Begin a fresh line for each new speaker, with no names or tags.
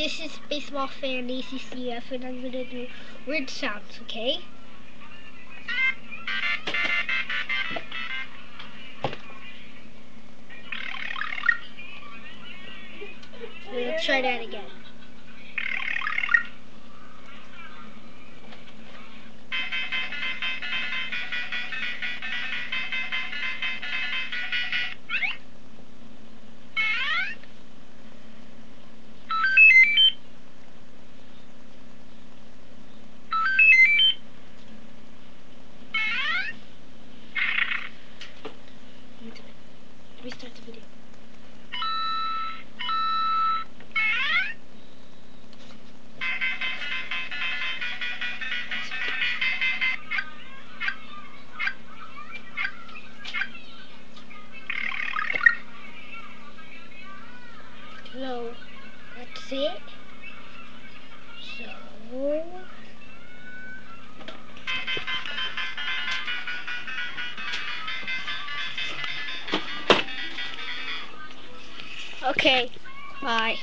this is Baseball Fan ACCF, and I'm gonna do weird sounds, okay? Let's try that again. Restart the video. So, that's it. So... Okay, bye.